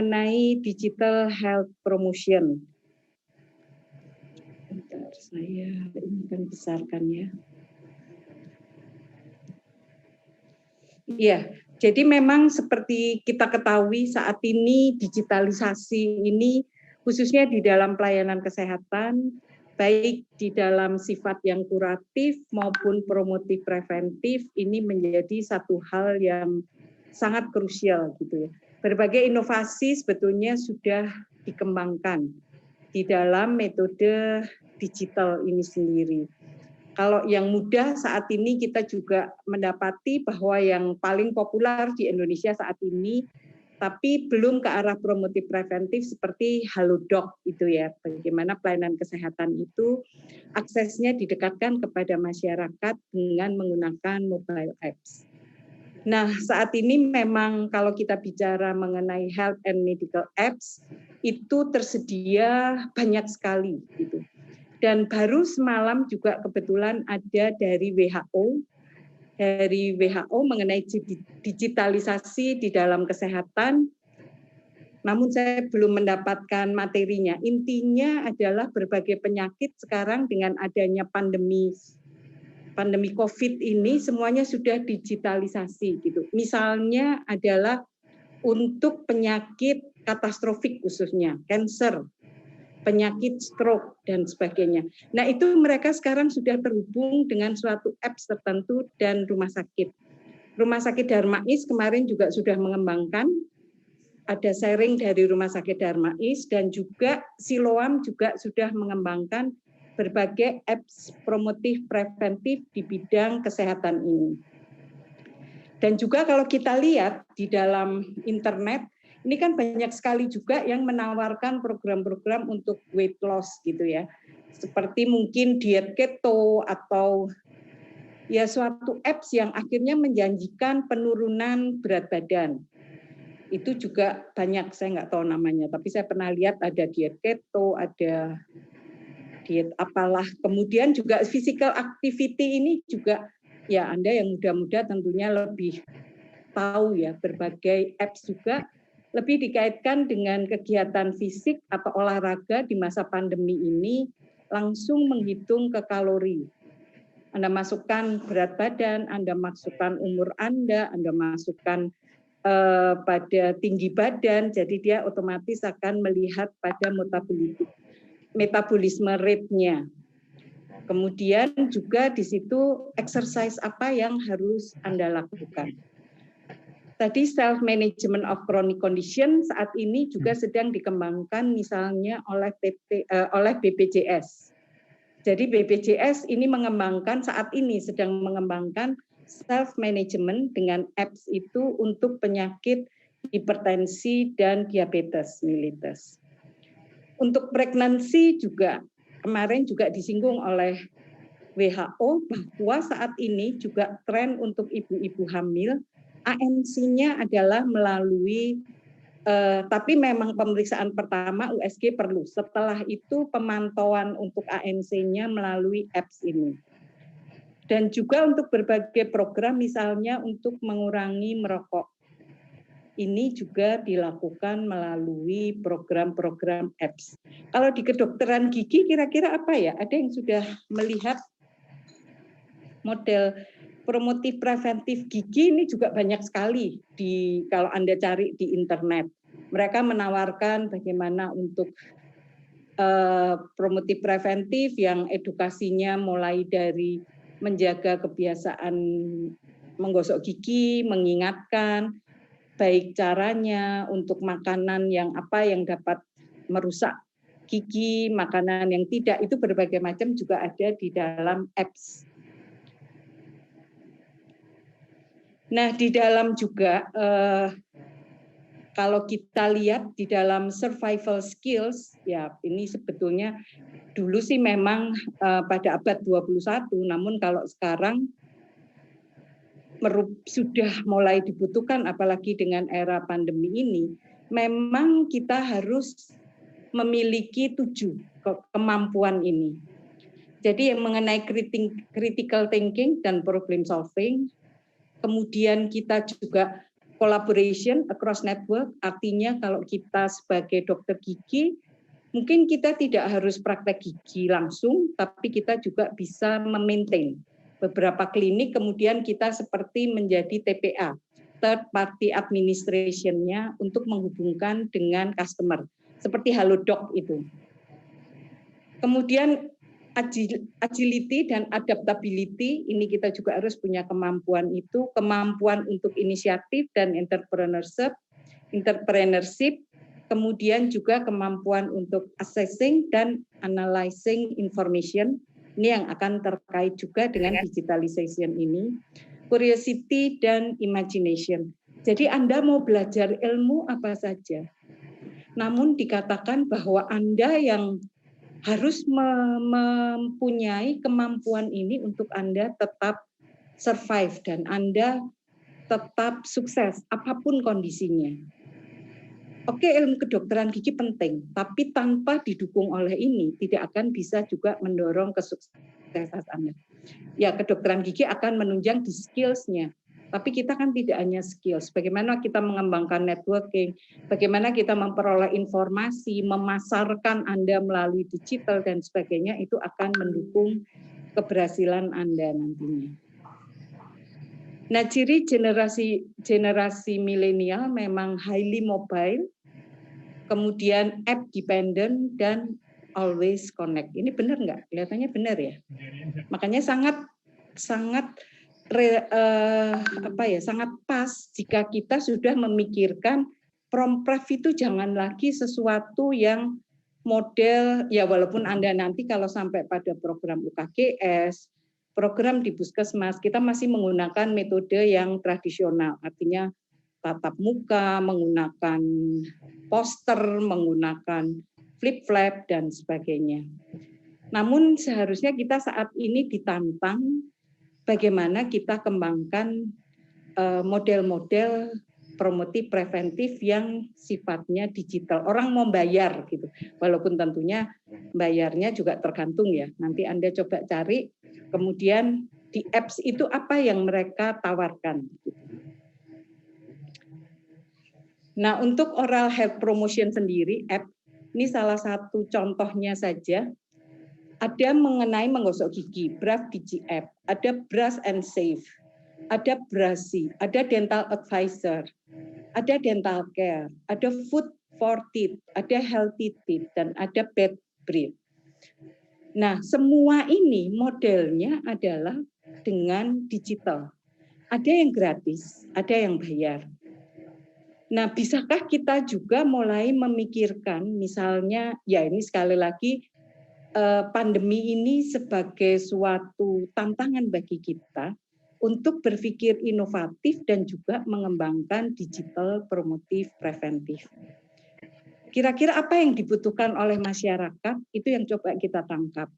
mengenai digital health promotion. Bentar, saya ini kan besarkan ya. Iya, jadi memang seperti kita ketahui saat ini digitalisasi ini khususnya di dalam pelayanan kesehatan, baik di dalam sifat yang kuratif maupun promotif preventif, ini menjadi satu hal yang sangat krusial gitu ya. Berbagai inovasi sebetulnya sudah dikembangkan di dalam metode digital ini sendiri. Kalau yang mudah saat ini kita juga mendapati bahwa yang paling populer di Indonesia saat ini, tapi belum ke arah promotif preventif seperti Halodoc itu ya. Bagaimana pelayanan kesehatan itu aksesnya didekatkan kepada masyarakat dengan menggunakan mobile apps. Nah, saat ini memang kalau kita bicara mengenai health and medical apps, itu tersedia banyak sekali gitu. Dan baru semalam juga kebetulan ada dari WHO mengenai digitalisasi di dalam kesehatan. Namun saya belum mendapatkan materinya. Intinya adalah berbagai penyakit sekarang dengan adanya pandemi COVID ini semuanya sudah digitalisasi gitu. Misalnya adalah untuk penyakit katastrofik khususnya, kanker, penyakit stroke dan sebagainya. Nah, itu mereka sekarang sudah terhubung dengan suatu apps tertentu dan rumah sakit. Rumah sakit Darmais kemarin juga sudah mengembangkan, ada sharing dari rumah sakit Darmais dan juga Siloam juga sudah mengembangkan berbagai apps promotif preventif di bidang kesehatan ini. Dan juga kalau kita lihat di dalam internet, ini kan banyak sekali juga yang menawarkan program-program untuk weight loss gitu ya. Seperti mungkin diet keto atau ya suatu apps yang akhirnya menjanjikan penurunan berat badan. Itu juga banyak, saya nggak tahu namanya, tapi saya pernah lihat ada diet keto, ada diet apalah. Kemudian juga physical activity ini juga ya Anda yang muda-muda tentunya lebih tahu ya, berbagai apps juga lebih dikaitkan dengan kegiatan fisik atau olahraga di masa pandemi ini, langsung menghitung ke kalori. Anda masukkan berat badan, Anda masukkan umur Anda masukkan pada tinggi badan, jadi dia otomatis akan melihat pada metabolisme rate-nya. Kemudian juga di situ exercise apa yang harus Anda lakukan. Tadi self management of chronic condition saat ini juga sedang dikembangkan misalnya oleh BPJS. Jadi BPJS ini sedang mengembangkan self management dengan apps itu untuk penyakit hipertensi dan diabetes mellitus. Untuk pregnancy juga kemarin juga disinggung oleh WHO bahwa saat ini juga tren untuk ibu-ibu hamil ANC-nya adalah melalui, tapi memang pemeriksaan pertama USG perlu. Setelah itu pemantauan untuk ANC-nya melalui apps ini. Dan juga untuk berbagai program misalnya untuk mengurangi merokok. Ini juga dilakukan melalui program-program apps. Kalau di kedokteran gigi kira-kira apa ya? Ada yang sudah melihat model promotif preventif gigi ini juga banyak sekali kalau Anda cari di internet. Mereka menawarkan bagaimana untuk promotif preventif yang edukasinya mulai dari menjaga kebiasaan menggosok gigi, mengingatkan baik caranya untuk makanan yang apa yang dapat merusak gigi, makanan yang tidak, itu berbagai macam juga ada di dalam apps. Nah, di dalam juga kalau kita lihat di dalam survival skills, ya ini sebetulnya dulu sih memang pada abad 21, namun kalau sekarang sudah mulai dibutuhkan, apalagi dengan era pandemi ini, memang kita harus memiliki 7 kemampuan ini. Jadi yang mengenai critical thinking dan problem solving, kemudian kita juga collaboration across network, artinya kalau kita sebagai dokter gigi, mungkin kita tidak harus praktek gigi langsung, tapi kita juga bisa memaintain beberapa klinik, kemudian kita seperti menjadi TPA, third party administration-nya untuk menghubungkan dengan customer, seperti Halodoc itu. Kemudian agility dan adaptability, ini kita juga harus punya kemampuan itu, kemampuan untuk inisiatif dan entrepreneurship, kemudian juga kemampuan untuk assessing dan analyzing information, ini yang akan terkait juga dengan digitalization ini, curiosity dan imagination. Jadi Anda mau belajar ilmu apa saja, namun dikatakan bahwa Anda yang harus mempunyai kemampuan ini untuk Anda tetap survive dan Anda tetap sukses apapun kondisinya. Oke, ilmu kedokteran gigi penting, tapi tanpa didukung oleh ini tidak akan bisa juga mendorong kesuksesan Anda. Ya, kedokteran gigi akan menunjang di skills-nya. Tapi kita kan tidak hanya skills, bagaimana kita mengembangkan networking, bagaimana kita memperoleh informasi, memasarkan Anda melalui digital dan sebagainya, itu akan mendukung keberhasilan Anda nantinya. Nah, ciri generasi milenial memang highly mobile, kemudian app dependent dan always connect. Ini benar nggak? Kelihatannya benar ya. Makanya sangat sangat pas jika kita sudah memikirkan Promprev itu jangan lagi sesuatu yang model, ya walaupun Anda nanti kalau sampai pada program UKGS, program di Puskesmas, kita masih menggunakan metode yang tradisional, artinya tatap muka, menggunakan poster, menggunakan flip-flap, dan sebagainya. Namun seharusnya kita saat ini ditantang bagaimana kita kembangkan model-model promotif preventif yang sifatnya digital. Orang mau bayar gitu, walaupun tentunya bayarnya juga tergantung ya. Nanti Anda coba cari, kemudian di apps itu apa yang mereka tawarkan. Nah, untuk oral health promotion sendiri, app ini salah satu contohnya saja. Ada mengenai menggosok gigi, Brave Digi App, ada Brush and Save, ada Brasi, ada Dental Advisor, ada Dental Care, ada Food for Teeth, ada Healthy Teeth, dan ada Bed Breath. Nah, semua ini modelnya adalah dengan digital. Ada yang gratis, ada yang bayar. Nah, bisakah kita juga mulai memikirkan, misalnya, ya ini sekali lagi, pandemi ini sebagai suatu tantangan bagi kita untuk berpikir inovatif dan juga mengembangkan digital promotif preventif. Kira-kira apa yang dibutuhkan oleh masyarakat, itu yang coba kita tangkap.